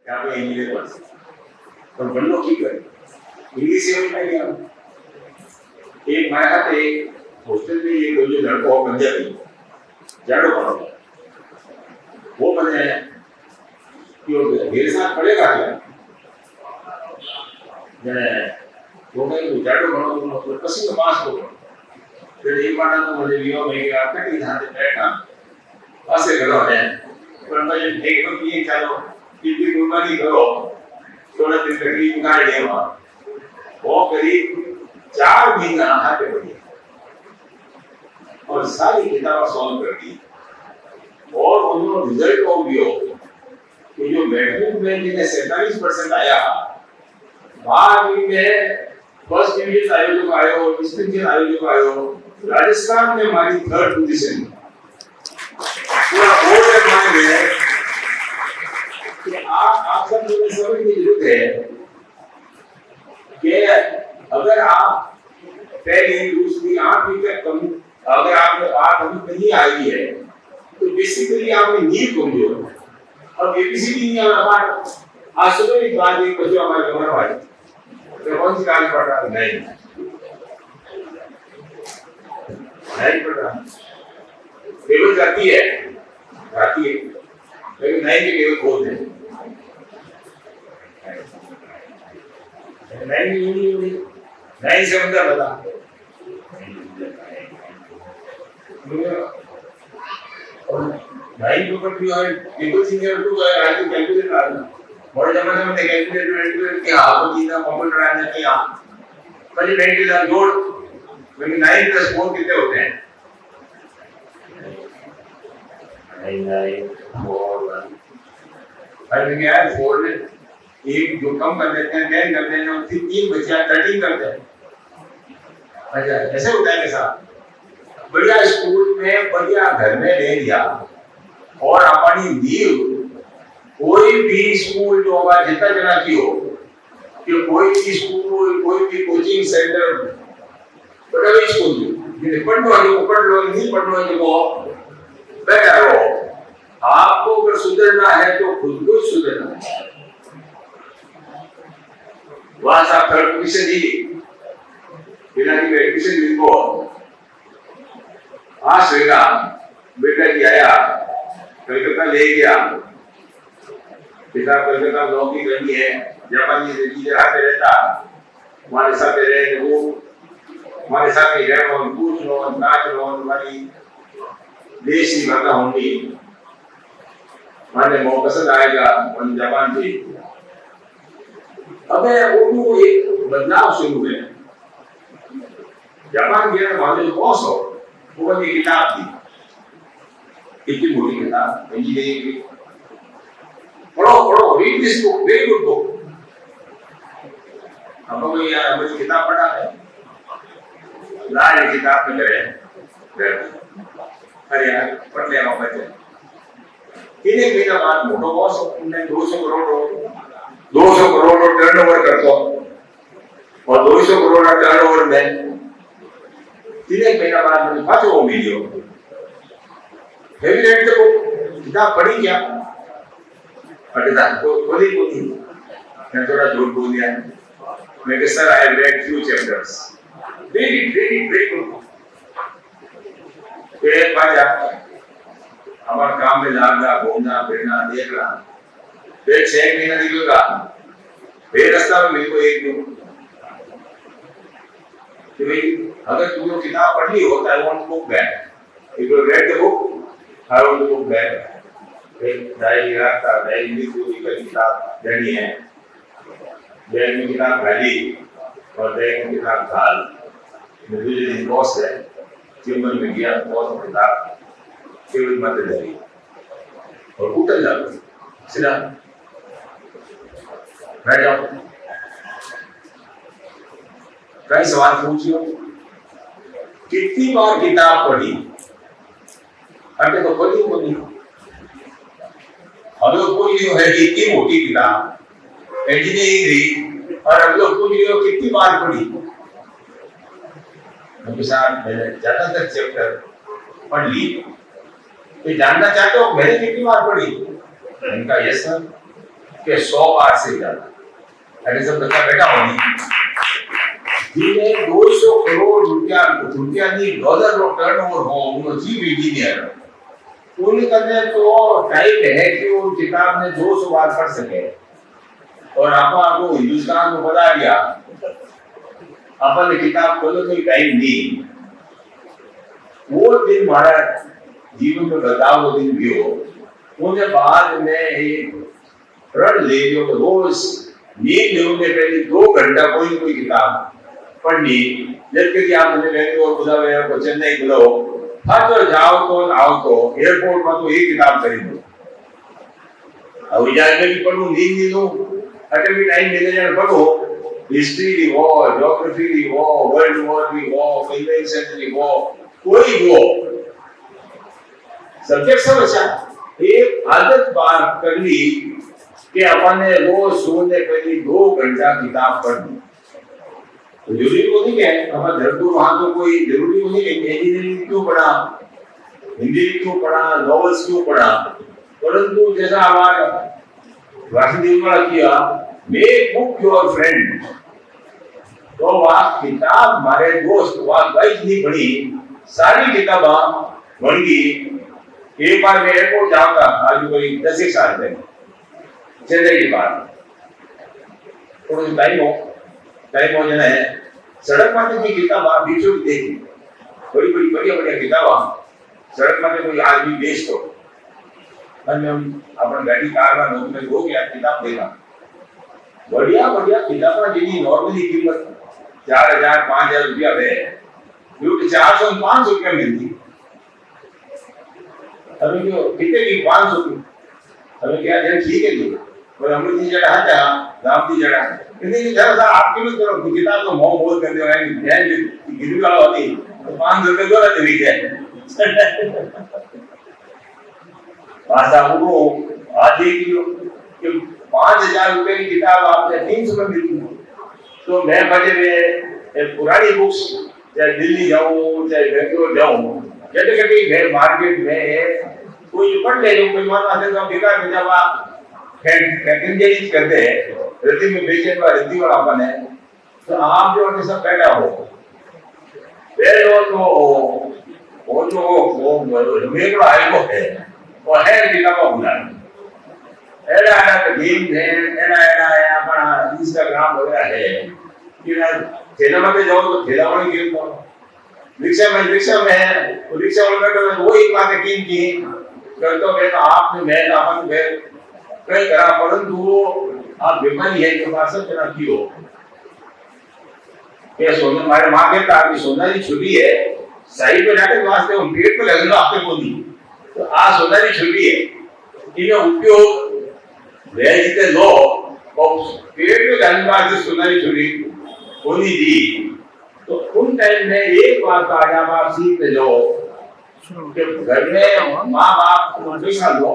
यहाँ पे इंजीनियर बन सकते, पर बनो की करे इंग्लिश से नहीं गया। एक मारे हाथ एक हॉस्टल में एक जो लड़का हो पंजाबी जाड़ो बनो वो बने कि मेरे साथ पड़ेगा क्या मैंने वो मैं जाड़ो बनो तो पसी का मास को फिर एक बार तो मुझे लियो मैं क्या कटी धान से बैठा ऐसे करो है पर मैं एक तो ये चलो कितनी कुर्बानी करो थोड़ा दिन तकलीफ उठाए देवा वो करीब 4 महीना हाथे पड़ी और सारी किताबें सॉल्व कर दी और उन्होंने रिजल्ट हो गया कि जो मैट्रिक में जिन्हें 47% आया बाद में फर्स्ट डिवीजन आयोजक आयो डिस्ट्रिक्ट आयोजक आयो राजस्थान में हमारी 3rd पोजीशन पूरा बोर्ड मान गए कि आप सब लोगों को समझने की जरूरत है कि अगर आप पहली दूसरी आठवीं तक कम अगर आपने बात अभी नहीं आई है तो बेसिकली आपने नींव कमजोर है और एबीसीडी नहीं आ रहा आज सुबह एक बात एक बच्चा हमारे कमरा भाई तो कौन सी क्लास पढ़ रहा है नहीं पढ़ रहा केवल जाती है लेकिन नहीं के केवल खोल दे नहीं समझा बता नहीं तो पर है केवल सीनियर तो आज तो कैलकुलेटर आ गया बड़े जमाने में कैलकुलेटर क्या आपको जीना कंप्यूटर आने क्या पहले बैंक के साथ जोड़ क्योंकि 9 + 4 कितने होते हैं 9 4 1 क्या है 4 में एक जो कम कर देते हैं 10 कर देते हैं और 3 बचा 13 करते हैं अच्छा ऐसे होता है कैसा बढ़िया स्कूल में बढ़िया घर में ले लिया और अपनी नींव कोई भी स्कूल जो होगा जितना जना की हो कि कोई भी स्कूल कोई भी कोचिंग सेंटर बड़ा भी स्कूल जिन्हें पढ़ लो नहीं पढ़ लो जो बैठा रहो आपको अगर सुधरना है तो खुद को सुधरना है वहां से आप 3rd पोजीशन दी बिना की एडमिशन लिखो आज रहेगा बेटा जी आया कलकत्ता ले गया पिता कलकत्ता नौकरी करनी है जापानी जी आते रहता हमारे साथ रहे वो हमारे साथ ही रहे और पूछ लो नाच लो हमारी देश की भाषा होंगी माने मो पसंद आएगा मन जापान से अब उनको एक बदलाव शुरू है जापान गया माने बॉस हो वो बनी किताब थी इतनी बड़ी किताब इंजीनियरिंग की पढ़ो read this book very good book हम लोग यार हमें किताब पढ़ा है लाल किताब में करे अरे यार पढ़ ले आओ बच्चे 3 महीना बाद मोटो बॉस ने 200 करोड़ टर्नओवर करता और 200 करोड़ टर्नओवर में 3 महीना बाद मैंने पांचों वो वीडियो हेवी रेट को किताब पढ़ी क्या पढ़ा कोई मैं थोड़ा झूठ बोल दिया मैं कि sir I have read few chapters very good फिर बाजा हमारे काम में लागना घूमना फिरना देखना फिर 6 महीना निकलेगा फिर रास्ता में मेरे को एक दिन कि भाई अगर तुमने किताब पढ़ ली हो तो I want book back if you read the book I want book back एक डायरी रखता डायरी में कोई किताब देनी है बैग में किताब डाली और बैग में किताब डाल मुझे दिन बॉस है चेंबर में गया बॉस किताब केवल मत डाली और उठल जाओ सीधा बैठ जाओ कई सवाल पूछियो कितनी बार किताब पढ़ी अरे तो खोली बोली हम लोग पूछ लियो है कि इतनी मोटी किताब इंजीनियरिंग दी और हम लोग पूछ लियो कितनी बार पढ़ी उनके साथ मैंने ज्यादातर चैप्टर पढ़ ली तो जानना चाहते हो मैंने कितनी बार पढ़ी उनका यस सर कि 100 बार से ज्यादा। अरे सब बच्चा बैठा होनी जिन्हें 200 करोड़ रुपया नहीं डॉलर रो टर्नओवर हो उनको चीफ इंजीनियर उन्हें करने तो टाइम है कि वो किताब में 200 बार पढ़ सके। और आपको हिंदुस्तान में बता दिया अपन किताब खोलो तो टाइम नहीं। वो दिन हमारा जीवन में बदलाव वो दिन भी हो मुझे बाद में एक प्रण ले जो रोज नींद होने पहले 2 घंटा कोई किताब पढ़नी। जबकि आप मुझे बेंगलोर बुलावे को चेन्नई बुलाओ हाँ तो जाओ तो आओ तो एयरपोर्ट में तो एक किताब खरीदो अब जाने भी पढ़ू नींद नहीं लूं अटे भी टाइम मिले जाए पढ़ो हिस्ट्री दी हो ज्योग्राफी दी हो वर्ल्ड वॉर दी हो कन्वेंशन दी हो कोई हो सब्जेक्ट सब अच्छा एक आदत बार कर ली कि अपन ने रोज सोने पहले 2 घंटा किताब पढ़नी। तो जरूरी को नहीं है अपन धरतू वहां तो कोई जरूरी को नहीं है इंजीनियरिंग क्यों पढ़ा हिंदी क्यों पढ़ा नॉवेल्स क्यों पढ़ा परंतु जैसा हमारा वासुदेव ने किया मेक बुक योर फ्रेंड। तो वह किताब हमारे दोस्त वह गई नहीं पढ़ी सारी किताबा बढ़ गई। एक बार मैं एयरपोर्ट जाऊंगा आज कोई 10 साल पहले चेन्नई की बात तो टाइम हो जाना है सड़क माथे की किताब आप बीचों की देखी बड़ी बढ़िया किताब सड़क माथे कोई आदमी बेच तो हम अपना गाड़ी कार में नौकरी हो गया किताब देखा बढ़िया किताब जिनकी नॉर्मली कीमत 4000 5000 रुपया है जो 400 500 रुपया मिलती हमें जो कितने की 500 की हमें क्या देना ठीक है जी और अमृत जी जगह है जहाँ राम जी जगह कितने की जगह था आपके भी करो किताब तो मोह बोल कर दे रहे हैं गिरी वाला होती तो 500 रुपये दो रहते भी है भाषा को आज एक कि 5000 रुपए की किताब आपने 300 में मिली तो मैं बजे में पुरानी बुक्स चाहे दिल्ली जाऊं चाहे बेंगलोर जाऊं कहते कहते मैं मार्केट में कोई पढ़ ले जो कोई माना है तो बेकार में जब आप कैटेगरी करते हैं रद्दी में बेचने वाला रद्दी वाला अपन है तो आप जो सब बैठा हो वे तो वो जो मेरा है वो है वो है किताबा बुला एड़ा तो गेम है एड़ा अपना इंस्टाग्राम वगैरह है कि ना ठेला में जाओ तो ठेला वाले गेम तो रिक्शा में है तो रिक्शा वाले तो वो एक बात है की करतो मैं तो आपने मैं अपन में कई करा परंतु आप बीमारी है तो बात सब जना की हो ये सोना हमारे मां के का की सोना की छुरी है साइड पे जाके वास्ते हम पेट पे लगेगा आपके को नहीं तो आ सोना की छुरी है इन्हें उपयोग ले जिते लो और पेट में जाने वास्ते सोना की छुरी होनी दी तो उन टाइम में एक बात का आया आप सीख लो कि घर में माँ बाप को दिखा लो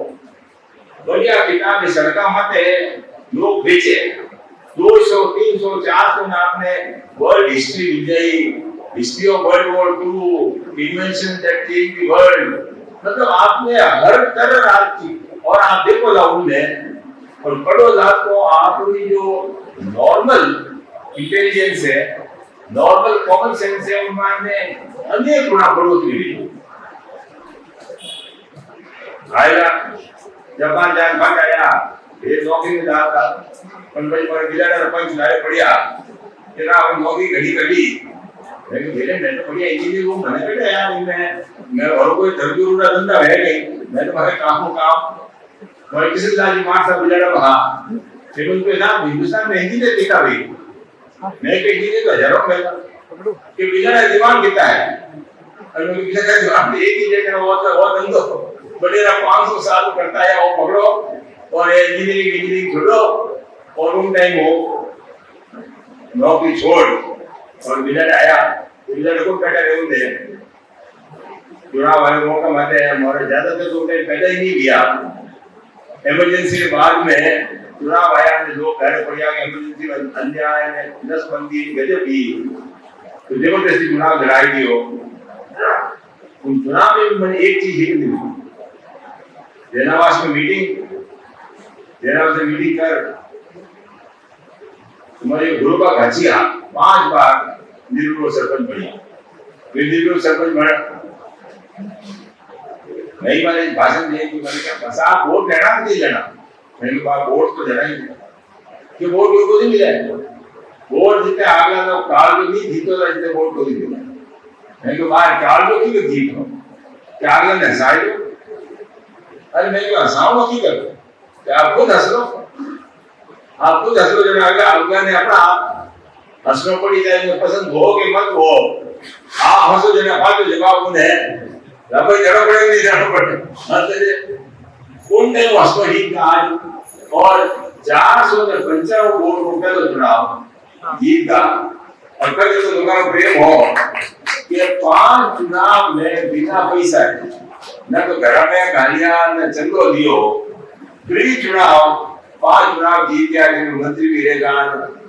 बढ़िया किताब सड़का मत लोग बेचे 200 300 400 में आपने वर्ल्ड हिस्ट्री मिल जाए history of world war 2 invention that change the world मतलब आपने हर तरह की और आप देखो लाउन में और पढ़ो लाभ को आपकी जो नॉर्मल इंटेलिजेंस है नॉर्मल कॉमन सेंस है उनमें अनेक गुना बढ़ोतरी हुई आएगा जापान जान भाग आया ये नौकरी में जाता पंजाब पर जिला सरपंच लाए बढ़िया तेरा हम नौकरी घड़ी लेकिन मेरे मैं तो बढ़िया इंजीनियर हूं मैंने बेटा यार मैं और कोई धरती का धंधा है नहीं मैं तो भाई काम और किसी लाजी मार सब बिलाड़ा बहा फिर उनको नाम हिंदुस्तान में इंजीनियर देखा भाई मैं के इंजीनियर तो हजारों में कि बिलाड़ा दिमाग कितना है और मैं बिलाड़ा दिमाग एक ही जगह वो धंधो बड़े 500 साल करता है वो पकड़ो और इंजीनियरिंग छोड़ो और उन टाइम हो नौकरी छोड़ और बिलर आया बिलर को बैठा रहे होंगे चुनाव वाले मौका माते हैं हमारे ज्यादातर तो टाइम पैदा ही नहीं किया इमरजेंसी के बाद में चुनाव आया हमने लोग घर पड़ गया इमरजेंसी में अन्याय ने 10 बंदी गजब की तो जबरदस्ती चुनाव लड़ाई दी हो उन चुनाव में मैंने एक चीज ही नहीं जेनावास में मीटिंग जरा से मीटिंग कर तुम्हारे गुरु का घाचिया 5 बार निर्विरोध सरपंच बनी, निर्विरोध सरपंच बना नहीं माने भाषण दिए कि मैंने क्या बस आप वोट लेना कि नहीं लेना, मैंने कहा वोट तो लेना ही है कि वोट को नहीं मिला है, वोट जितने आगे तो काल को नहीं जीतो तो इतने वोट को नहीं मिला, मैंने कहा बाहर काल को क्यों जीतो क्या आगे ने हंसाए दो, अरे मैं क्यों हंसाऊंगा की कर क्या आप खुद हंस लो, आप खुद हंस लो, जब आगे आगे ने अपना हंसना पड़ी जाए पसंद हो कि मत हो, आप हंसो जना फालतू जवाब उन्हें रबई जड़ो पड़े नहीं जड़ो पड़े हंसते कौन ने हंसो ही आज और 495 वोट रुपए तो चुनाव जीत का और कल तो लोगों का प्रेम हो कि 5 चुनाव में बिना पैसा न तो घर में गालियां न चंदो दियो फ्री चुनाव 5 चुनाव जीत गया, मंत्री भी रहेगा,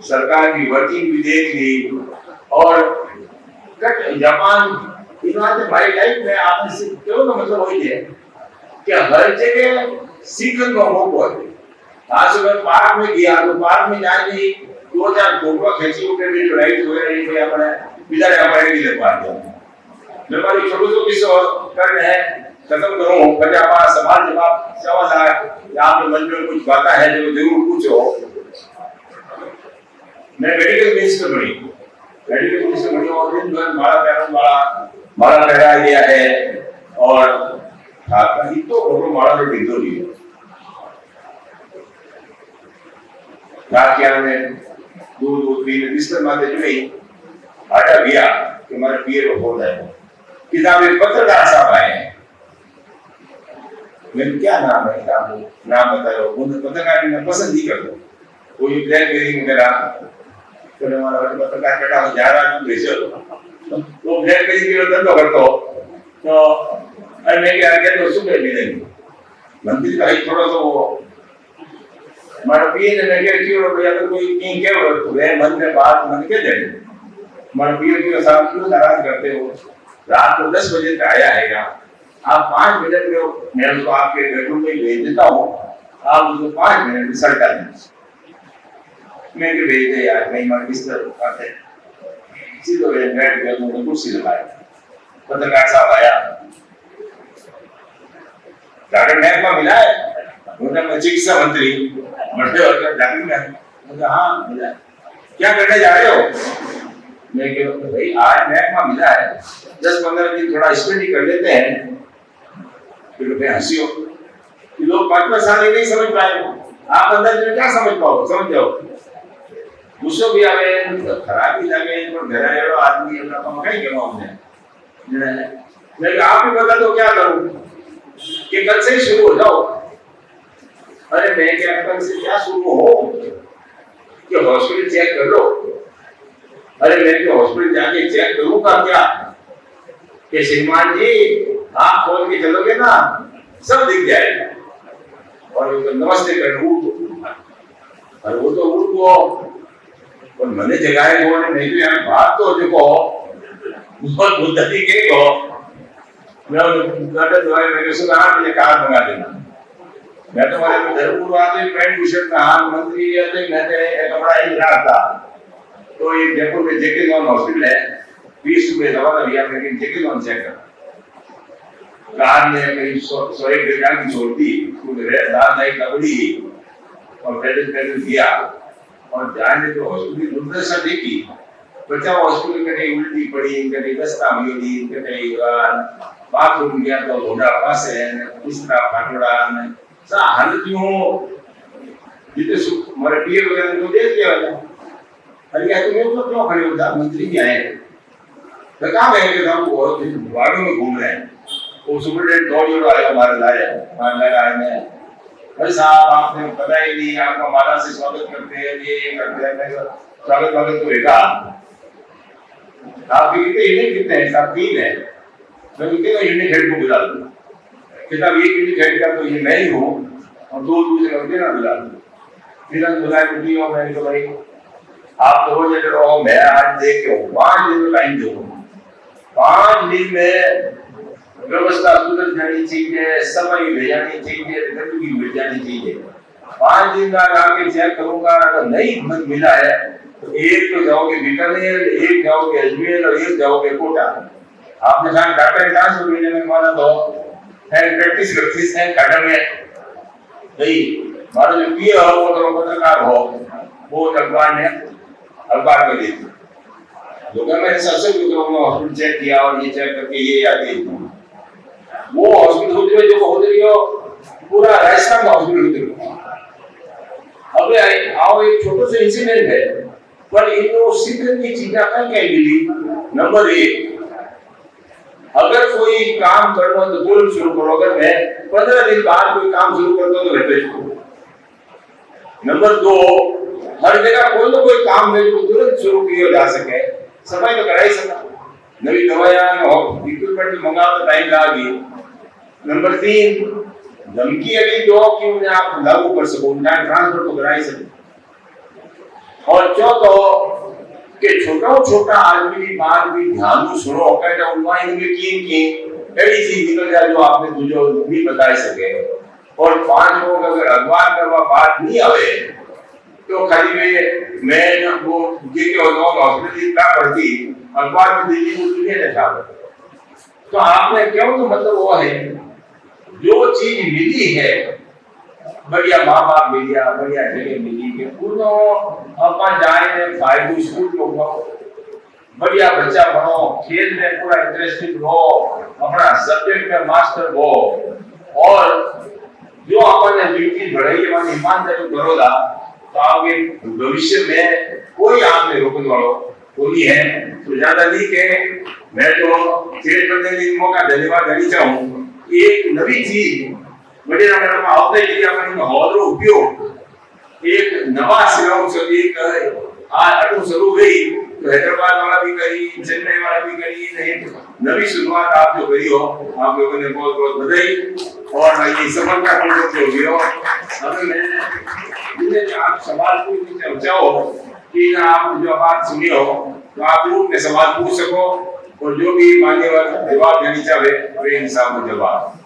सरकार की वर्किंग भी देख ली और कट जापान इन्होंने भाई लाइफ में आपने से क्यों का मतलब वही है कि हर जगह सीखने का मौका है। आज सुबह पार्क में गया तो पार्क में जाके 2000 फोटो खींची उठे भी राइट हो रही है अपने बिचारे अपने के लिए पार्क में हमारी छोटो किसो करने है खत्म करूं पंजाब सवाल जवाब सवाल यहाँ पे मन में कुछ बातें है जो जरूर पूछो। मैं मेडिकल मिनिस्टर बनी, मेडिकल मिनिस्टर बनी और दिन भर माला पहरा दिया है और आपका ही तो फोटो माला ने ढीलो लिया क्या में दो 3 मिनिस्टर माते जो नहीं आटा गया कि हमारे पीए को बोल है किताब एक पत्रकार साहब आए हैं, मेरे क्या नाम है नाम बताओ, उन्हें पत्रकार में पसंद नहीं करते कोई ब्लैकमेलिंग वगैरह तो हमारा पत्रकार बेटा हो जा रहा है भेजो तो ब्लैकमेलिंग की धंधा करतो तो अरे मैं क्या कहते हो सुबह मिलेंगे मंत्री का ही थोड़ा सा वो हमारा पीए ने मैं क्या क्यों भैया तो कोई किंग क्या हो वे मन में बात मन के दे हमारा पीए के साथ क्यों नाराज करते हो, रात को 10 बजे तक आया है आप 5 मिनट में मैं उसको आपके बेडरूम में भेज देता हूँ, आप उसको 5 मिनट में सड़का दें मैं भी भेज दे यार नहीं मार बिस्तर आते सीधे बैठ गया तो कुर्सी लगाया पत्रकार साहब आया डॉक्टर महकमा मिला है उन्होंने चिकित्सा मंत्री बढ़ते और डॉक्टर में हाँ मिला क्या करने जा रहे हो, मैं कहता भाई आज महकमा मिला है 10-15 दिन थोड़ा स्टडी कर लेते हैं फिर मैं हंसी हो कि लोग 5 साल नहीं समझ पाए आप 15 दिन में क्या समझ पाओ, समझ जाओ गुस्सो भी आवे खराब भी लगे पर घर एड़ो आदमी अपना काम कहीं के हमने मैं आप ही बता दो क्या करूं कि कल से शुरू हो जाओ, अरे मैं क्या कल से क्या शुरू हो कि हॉस्पिटल चेक कर लो, अरे मैं तो हॉस्पिटल जाके चेक करूंगा क्या कि श्रीमान जी आप खोल के चलोगे ना सब दिख जाएगा और तो नमस्ते कर और वो तो उठ गो और मने जगाए गो ने नहीं तो यार बात तो देखो बहुत बुद्धि के गो मैं उन्हें दवाई मैंने सुना मुझे कार मंगा देना मैं तो हमारे धर्मपुर आते पैंट बुशर्ट में हाथ मंत्री आते मैं तो कपड़ा ही रहा था तो ये जयपुर में जेके लॉन हॉस्पिटल है 20 रुपए दवा लिया लेकिन जेके लॉन चेक कर कार में कहीं 101 डेटा की छोड़ दी दाल नहीं कबड़ी और पैदल गया और जाने तो हॉस्पिटल दुर्दशा देखी बच्चा हॉस्पिटल में कहीं उल्टी पड़ी कहीं दस्ता हुई कहीं बाथरूम गया तो घोड़ा पास है दूसरा फाटोड़ा सा हालत यूं जितने हमारे पीए वगैरह को देख लिया अरे क्या तुम्हें तो क्यों खड़े होता मंत्री भी आए तो कहाँ गए कि हम वार्डों में घूम रहे हैं वो सुपरडेंट दौड़ आया हमारे लाए में अरे साहब आपने पता ही नहीं आपका माला से स्वागत करते हैं ये करते हैं स्वागत वागत तो होगा आप कितने यूनिट कितने हैं साहब 3 है मैं कितने यूनिट हेड को बुला दूं किताब एक यूनिट हेड का तो ये मैं ही हूँ और 2 दूसरे होते ना बुला दूं फिर हम बुलाए बुटी हो मैंने कहा भाई आप तो रोज रहो मैं आज देख के 5 दिन में टाइम दूँ 5 दिन में व्यवस्था सुधर जानी चाहिए, समय भेजानी चाहिए, गंदगी मिट जानी चाहिए 5 दिन बाद आके चेक करूंगा, अगर नहीं मिला है तो एक तो जाओगे बीकानेर, एक जाओगे अजमेर और एक जाओगे कोटा। आपने कहा डॉक्टर ट्रांसफर भेजने में माना तो है प्रैक्टिस प्रैक्टिस है काटन में नहीं। मारो जो पीए हो वो तो पत्रकार हो, वो अखबार में दे दी। लोगों में सबसे हॉस्पिटल चेक किया और ये चेक करके ये आती वो हॉस्पिटल में जो हो रही हो पूरा राजस्थान का हॉस्पिटल होते। अब आओ एक छोटा सा इंसिडेंट है, पर इनको सीखने की चीजें क्या मिली। नंबर 1, अगर कोई काम करना तो तुरंत शुरू करो। अगर मैं 15 दिन बाद कोई काम शुरू करता हूं तो रिफ्रेश करो। नंबर 2, हर जगह कोई ना कोई काम है जो तुरंत शुरू किया जा सके, सफाई तो करा ही सका। नवी दवाइयां और इक्विपमेंट मंगाओ तो टाइम लगेगी। नंबर 3, धमकी अभी दो कि उन्हें आप लागू कर सको, उनका ट्रांसफर तो करा ही सके। और चौथा कि छोटा आदमी की बात भी ध्यान से सुनो, कहता उनवाइन में की एडी चीज निकल जाए जो आपने जो नहीं बता सके। और 5 लोग अगर अखबार करवा बात नहीं आवे तो खाली मैं वो जे के हॉस्पिटल का भर्ती अखबार में दिल्ली को दुनिया देखा। तो आपने क्यों तो मतलब वो है जो चीज मिली है, बढ़िया माँ बाप मिल गया, बढ़िया जगह मिली के पूर्ण अपन जाए फायदे स्कूल को बढ़िया बच्चा बनो, खेल में पूरा इंटरेस्टेड हो, अपना सब्जेक्ट में मास्टर हो, और जो अपन ने ड्यूटी बढ़ाई है ईमानदारी करोगा तो आगे भविष्य में कोई आप में रोकने वालों कोई है। तो ज्यादा नहीं के मैं तो चेक करने के मौका धन्यवाद देना चाहूँ। एक नवी चीज बड़े नंबर में आपने लिए अपन में हौदरो उपयोग एक नवा सिराओं से एक अटू शुरू गई तो हैदराबाद वाला भी करी, चेन्नई वाला भी करी, नवी शुरुआत आप जो करी हो आप लोगों ने बहुत बहुत बधाई। और ये सफलतापूर्वक जो हुई हो, अगर मैं आप सवाल पूछना चाहो कि आप जो बात सुनी हो तो आप लोग ने सवाल पूछ सको और जो भी मान्यवर जवाब देनी चाहे वे इंसान को जवाब